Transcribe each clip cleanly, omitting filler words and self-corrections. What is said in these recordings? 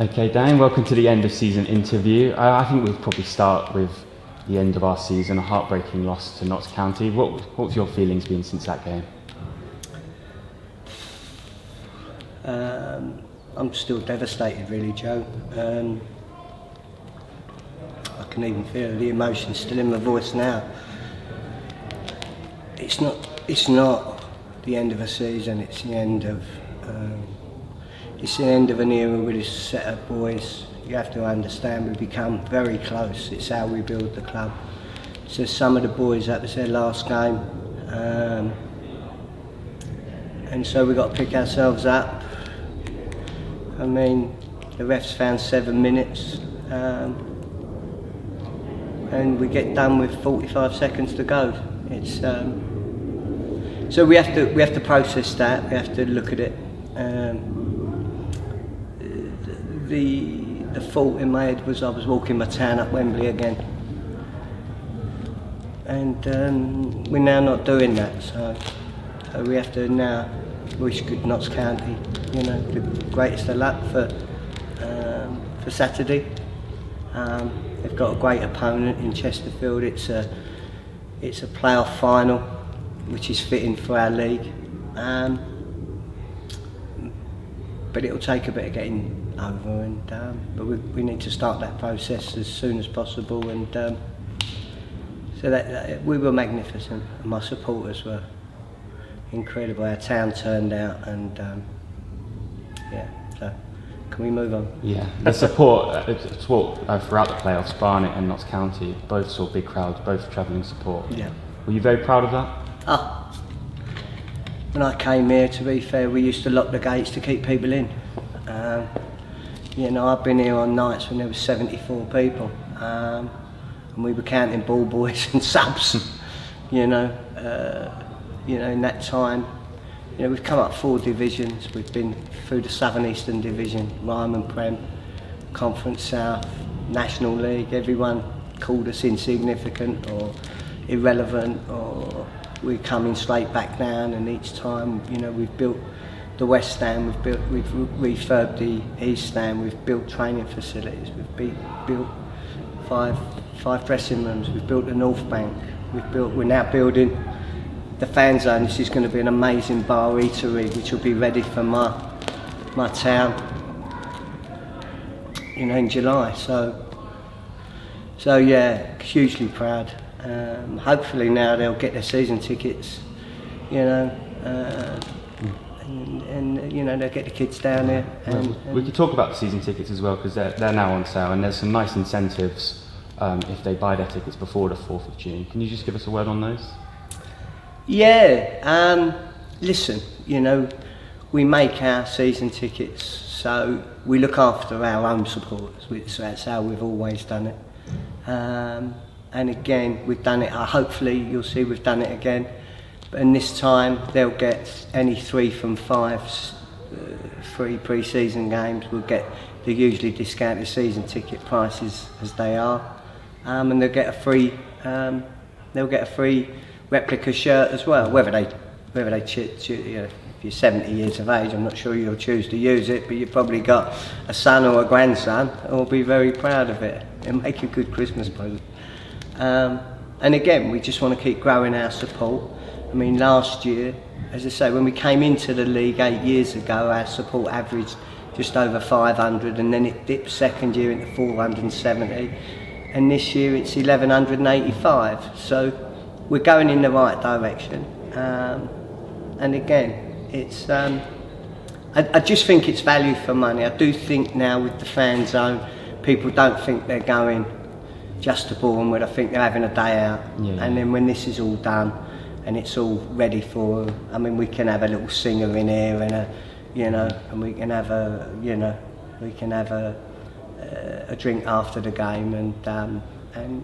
Okay, Dan, welcome to the end of season interview. I think we'll probably start with the end of our season, a heartbreaking loss to Notts County. What's your feelings been since that game? I'm still devastated, really, Joe. I can even feel the emotion still in my voice now. It's not the end of a season. It's the end of an era with this set of boys. You have to understand, we've become very close. It's how we build the club. So some of the boys, that was their last game, and so we've got to pick ourselves up. I mean, the refs found 7 minutes, and we get done with 45 seconds to go. It's so we have to process that. We have to look at it. The fault in my head was I was walking my town up Wembley again, and we're now not doing that. So we have to now wish good Notts County, the greatest of luck for Saturday. They've got a great opponent in Chesterfield. It's a playoff final, which is fitting for our league. But it'll take a bit of getting over, but we need to start that process as soon as possible. And so that we were magnificent. My supporters were incredible. Our town turned out, and so can we move on? Yeah, the support throughout the playoffs, Barnet and Notts County, both saw big crowds, both travelling support. Yeah. Were you very proud of that? When I came here, to be fair, we used to lock the gates to keep people in. I've been here on nights when there was 74 people, and we were counting ball boys and subs. In that time, we've come up 4 divisions. We've been through the Southern Eastern Division, Ryman Prem, Conference South, National League. Everyone called us insignificant or irrelevant, or we're coming straight back down. And each time, we've built the West Stand, we've refurbed the East Stand, we've built training facilities, we've built five dressing rooms, we've built the North Bank, we're now building the fan zone. This is going to be an amazing bar eatery which will be ready for my town, in July. So yeah, hugely proud. Hopefully now they'll get their season tickets, and they'll get the kids down there. And we could talk about the season tickets as well, because they're now on sale, and there's some nice incentives if they buy their tickets before the 4th of June. Can you just give us a word on those? Yeah, listen, we make our season tickets, so we look after our own supporters, so that's how we've always done it. And again, we've done it, hopefully you'll see we've done it again, and this time they'll get any 3 from 5 free pre-season games. We'll get the hugely discounted season ticket prices as they are, and they'll get a free replica shirt as well. Whether they if you're 70 years of age, I'm not sure you'll choose to use it, but you've probably got a son or a grandson who will be very proud of it and make a good Christmas present. And again, we just want to keep growing our support. I mean, last year, as I say, when we came into the league 8 years ago, our support averaged just over 500, and then it dipped second year into 470, and this year it's 1185. So we're going in the right direction. And again, it's I just think it's value for money. I do think now with the fan zone, people don't think they're going just to Boreham, I think they're having a day out. Yeah. And then when this is all done and it's all ready for them, I mean, we can have a little singer in here and and we can have a drink after the game, and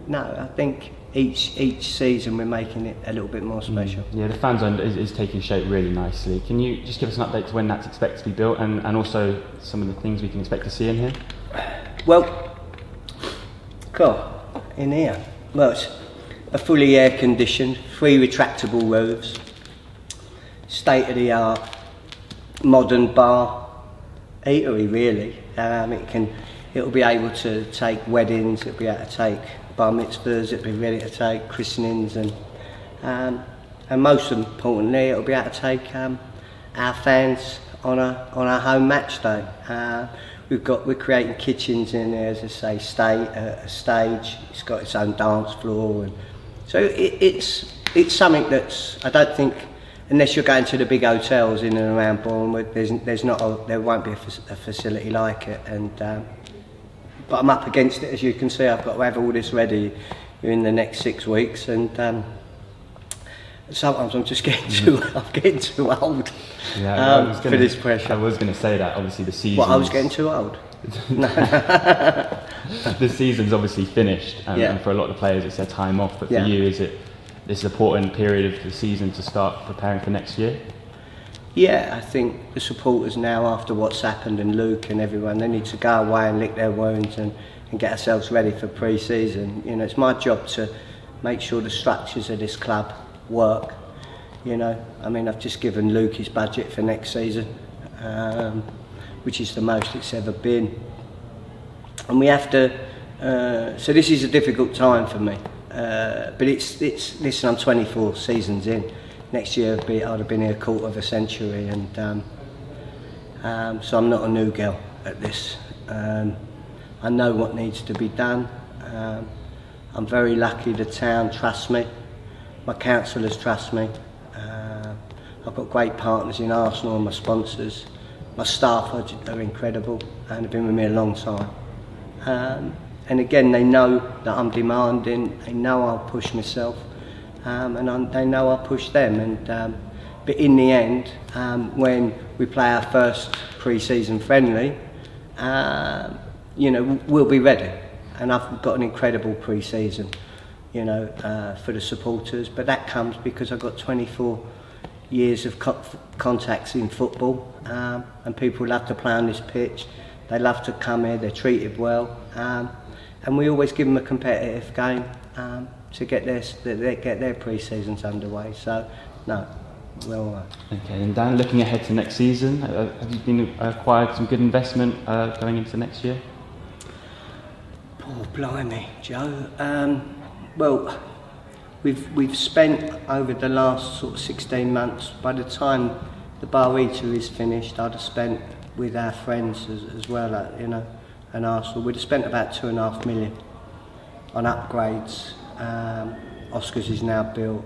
no, I think each season we're making it a little bit more special. Yeah, the fan zone is taking shape really nicely. Can you just give us an update to when that's expected to be built, and also some of the things we can expect to see in here? Well, in here, well, it's a fully air-conditioned, 3 retractable roofs, state-of-the-art, modern bar, eatery really. It'll be able to take weddings, it'll be able to take bar mitzvahs, it'll be ready to take christenings, and most importantly, it'll be able to take our fans on our home match day. We're creating kitchens in there, as I say, a stage. It's got its own dance floor, and so it's something that's, I don't think, unless you're going to the big hotels in and around Boreham, there won't be a facility like it. And but I'm up against it, as you can see. I've got to have all this ready in the next 6 weeks, and sometimes I'm just getting too old for this pressure. I was going to say that, obviously the season. What, I was getting too old? The season's obviously finished, and for a lot of the players it's their time off, but for you, is it this important period of the season to start preparing for next year? Yeah, I think the supporters now, after what's happened, and Luke and everyone, they need to go away and lick their wounds and get ourselves ready for pre-season. You know, it's my job to make sure the structures of this club work. You know, I mean, I've just given Luke his budget for next season, which is the most it's ever been. And we have to, so this is a difficult time for me. But listen, I'm 24 seasons in. Next year I'd have been here a quarter of a century, and so I'm not a new girl at this. I know what needs to be done. I'm very lucky the town trusts me. My councillors trust me. I've got great partners in Arsenal and my sponsors. My staff are incredible and have been with me a long time. And again, they know that I'm demanding, they know I'll push myself, and they know I'll push them. And but in the end, when we play our first pre-season friendly, you know, we'll be ready. And I've got an incredible pre-season, you know, for the supporters. But that comes because I've got 24 years of contacts in football, and people love to play on this pitch. They love to come here, they're treated well, and we always give them a competitive game to get their pre-seasons underway. So, no, we're all right. Okay, and Dan, looking ahead to next season, have you been acquired some good investment going into next year? Oh, blimey, Joe. Well, we've spent over the last sort of 16 months. By the time the bar eater is finished, I'd have spent with our friends as well, you know, and Arsenal. We'd have spent about $2.5 million on upgrades. Oscars is now built,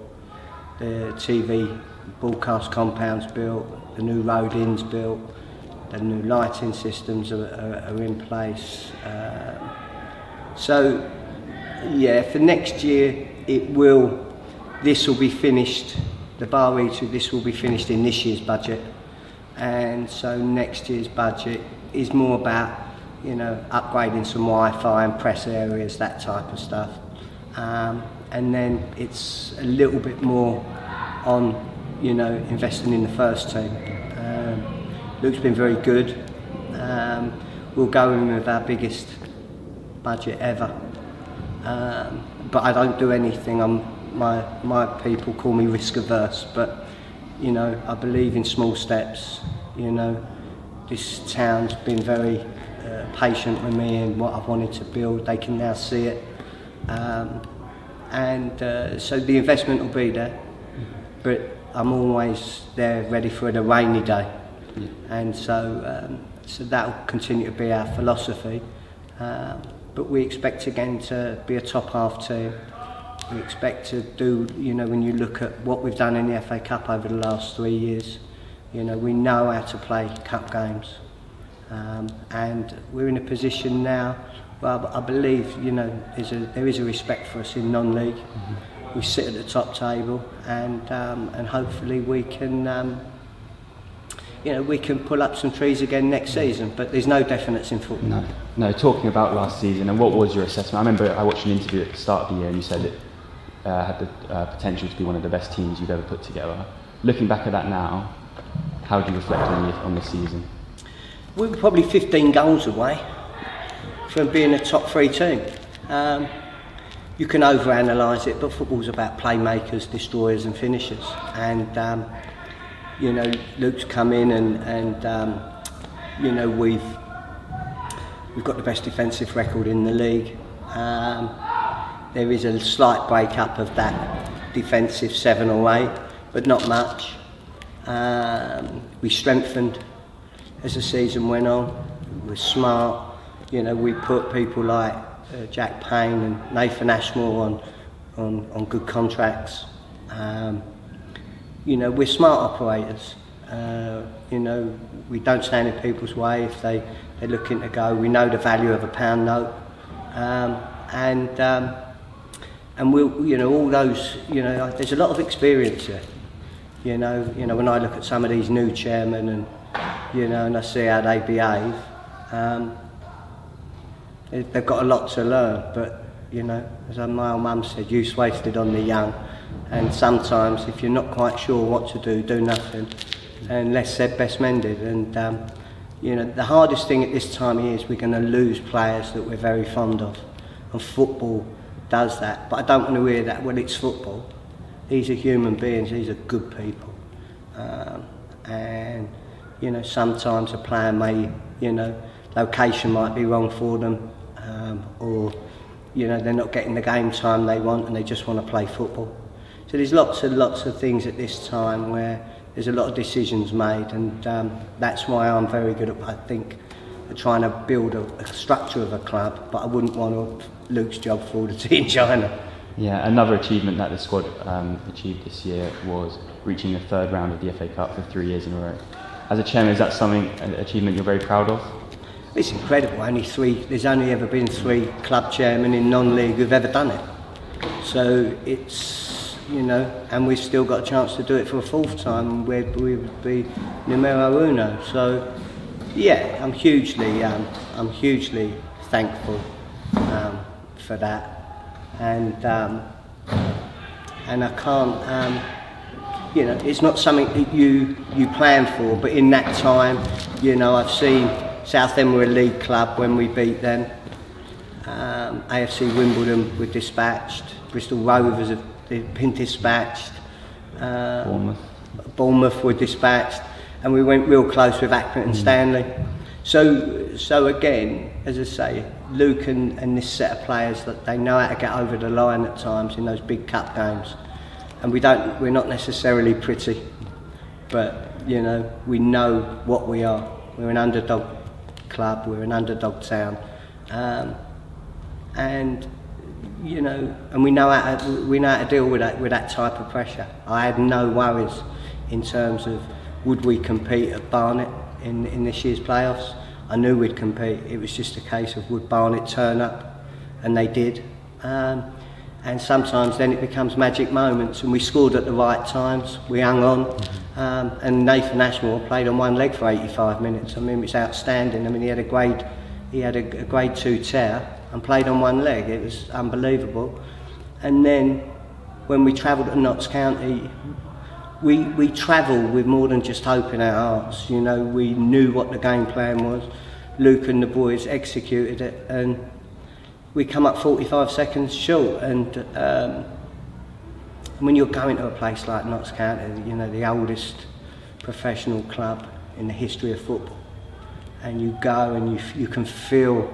the TV broadcast compound's built, the new road inn's built, the new lighting systems are in place. So, yeah, for next year, this will be finished, the bar eater, this will be finished in this year's budget. And so next year's budget is more about, you know, upgrading some Wi-Fi and press areas, that type of stuff. And then it's a little bit more on, you know, investing in the first team. Luke's been very good. We'll go in with our biggest budget ever. But I don't do anything. My people call me risk averse, but you know, I believe in small steps. You know, this town's been very patient with me and what I've wanted to build. They can now see it, and so the investment will be there. But I'm always there, ready for the rainy day, and so that will continue to be our philosophy. But we expect again to be a top half team. We expect to do, you know, when you look at what we've done in the FA Cup over the last 3 years, you know, we know how to play cup games. And we're in a position now where I believe, you know, there is a respect for us in non-league. Mm-hmm. We sit at the top table, and hopefully we can, you know, we can pull up some trees again next season. But there's no definites in football. No. Talking about last season, and what was your assessment? I remember I watched an interview at the start of the year, and you said it had the potential to be one of the best teams you've ever put together. Looking back at that now, how do you reflect on the season? We were probably 15 goals away from being a top 3 team. You can overanalyse it, but football's about playmakers, destroyers and finishers. And you know, Luke's come in and you know, we've got the best defensive record in the league. There is a slight break-up of that defensive 7 or 8, but not much. We strengthened as the season went on. We were smart. You know, we put people like Jack Payne and Nathan Ashmore on good contracts. You know, we're smart operators. You know, we don't stand in people's way if they're looking to go. We know the value of a pound note, and we'll, you know, all those, you know, there's a lot of experience here. You know, when I look at some of these new chairmen and, you know, and I see how they behave, they've got a lot to learn. But, you know, as my old mum said, use wasted on the young. And sometimes, if you're not quite sure what to do nothing. And less said, best mended. And you know, the hardest thing at this time of year is we're going to lose players that we're very fond of, and football does that. But I don't want to hear that. Well, it's football. These are human beings. These are good people. And you know, sometimes a player may, you know, location might be wrong for them, or you know, they're not getting the game time they want, and they just want to play football. So there's lots of things at this time where there's a lot of decisions made, and that's why I'm very good at, I think, at trying to build a structure of a club, but I wouldn't want Luke's job for the team in China. Yeah, another achievement that the squad achieved this year was reaching the third round of the FA Cup for 3 years in a row. As a chairman, is that an achievement you're very proud of? It's incredible. There's only ever been 3 club chairmen in non-league who've ever done it. So it's, you know, and we've still got a chance to do it for a 4th time, where we would be numero uno. So yeah, I'm hugely thankful for that, and I can't, you know, it's not something that you plan for, but in that time, you know, I've seen Southend were a league club when we beat them. AFC Wimbledon were dispatched. Bristol Rovers have been dispatched. Bournemouth were dispatched, and we went real close with Accrington Stanley. So again, as I say, Luke and this set of players, that they know how to get over the line at times in those big cup games, and we're not necessarily pretty, but you know, we know what we are. We're an underdog club. We're an underdog town, and you know, and we know how to deal with that type of pressure. I had no worries in terms of would we compete at Barnet in this year's playoffs. I knew we'd compete. It was just a case of would Barnet turn up, and they did. And sometimes then it becomes magic moments, and we scored at the right times. We hung on, and Nathan Ashmore played on one leg for 85 minutes. I mean, it was outstanding. I mean, he had a grade 2 tear and played on one leg. It was unbelievable. And then when we travelled to Notts County, we travelled with more than just hope in our hearts. You know, we knew what the game plan was. Luke and the boys executed it, and we come up 45 seconds short. And when you're going to a place like Notts County, you know, the oldest professional club in the history of football, and you go and you can feel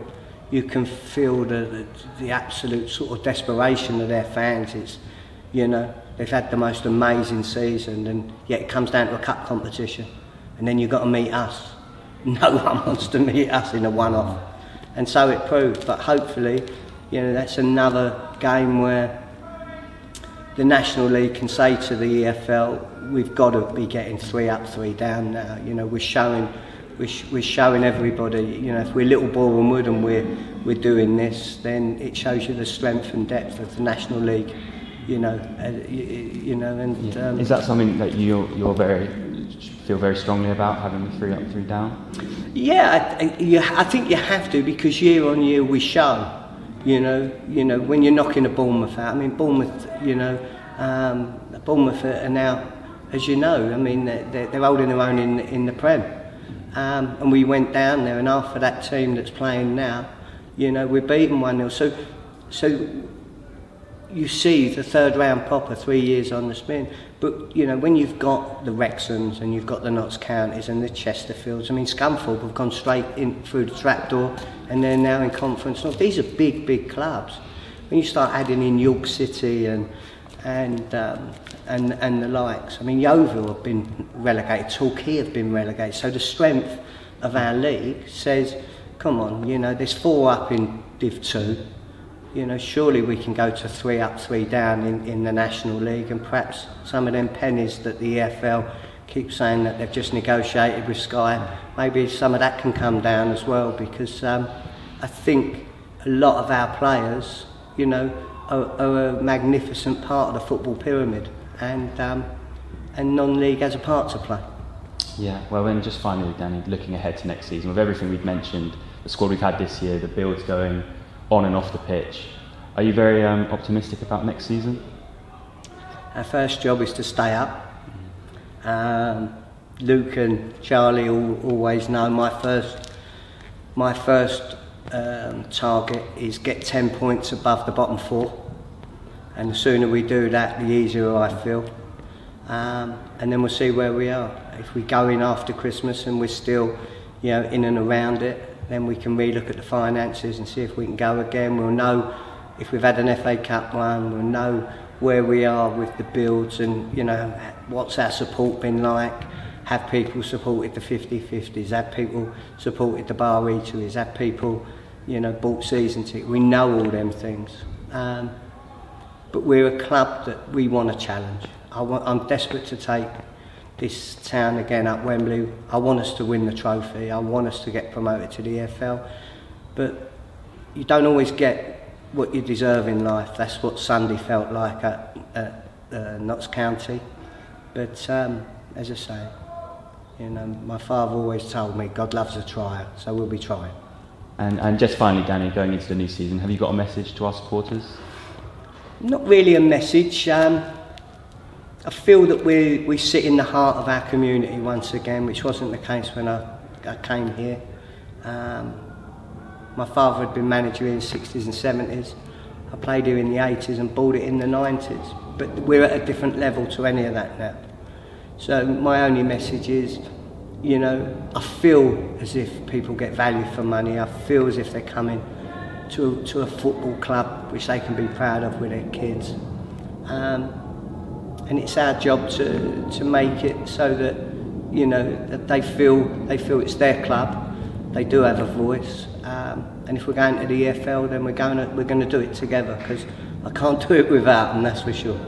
the absolute sort of desperation of their fans. It's, you know, they've had the most amazing season, and yet it comes down to a cup competition, and then you've got to meet us. No one wants to meet us in a one-off, and so it proved. But hopefully, you know, that's another game where the National League can say to the EFL, we've got to be getting 3 up, 3 down now. You know, we're showing everybody, you know, if we're Little Boreham Wood and we're doing this, then it shows you the strength and depth of the National League. You know, and is that something that you feel very strongly about, having the 3 up, 3 down? Yeah, I think you have to, because year on year we show. You know, when you're knocking a Bournemouth out. I mean, Bournemouth, you know, Bournemouth are now, as you know, I mean, they're holding their own in the Prem, and we went down there, and after that team that's playing now, you know, we're beating 1-0. So you see the third round popper 3 years on the spin. But, you know, when you've got the Wrexhams and you've got the Notts Counties and the Chesterfields, I mean, Scunthorpe have gone straight in through the trapdoor and they're now in Conference North. These are big, big clubs. When you start adding in York City and the likes, I mean, Yeovil have been relegated, Torquay have been relegated. So the strength of our league says, come on, you know, there's 4 up in Div 2. You know, surely we can go to 3 up, 3 down in the National League, and perhaps some of them pennies that the EFL keep saying that they've just negotiated with Sky, maybe some of that can come down as well, because I think a lot of our players, you know, are a magnificent part of the football pyramid, and non-league has a part to play. Yeah, well then just finally, Danny, looking ahead to next season, with everything we've mentioned, the squad we've had this year, the builds going on and off the pitch, are you very optimistic about next season? Our first job is to stay up. Luke and Charlie always know my first target is get 10 points above the bottom 4, and the sooner we do that, the easier I feel. And then we'll see where we are. If we go in after Christmas and we're still, you know, in and around it, then we can relook at the finances and see if we can go again. We'll know if we've had an FA Cup run, we'll know where we are with the builds, and, you know, what's our support been like. Have people supported the 50-50s? Have people supported the bar eateries? Have people, you know, bought season tickets? We know all them things. But we're a club that we want to challenge. I'm desperate to take this town again up Wembley. I want us to win the trophy. I want us to get promoted to the EFL. But you don't always get what you deserve in life. That's what Sunday felt like at Notts County. But as I say, you know, my father always told me God loves a trier, so we'll be trying. And just finally, Danny, going into the new season, have you got a message to our supporters? Not really a message. I feel that we sit in the heart of our community once again, which wasn't the case when I came here. My father had been manager in the 60s and 70s. I played here in the 80s and bought it in the 90s. But we're at a different level to any of that now. So my only message is, you know, I feel as if people get value for money. I feel as if they're coming to a football club which they can be proud of with their kids. And it's our job to make it so that, you know, that they feel it's their club. They do have a voice. And if we're going to the EFL, then we're going to do it together, because I can't do it without them, that's for sure.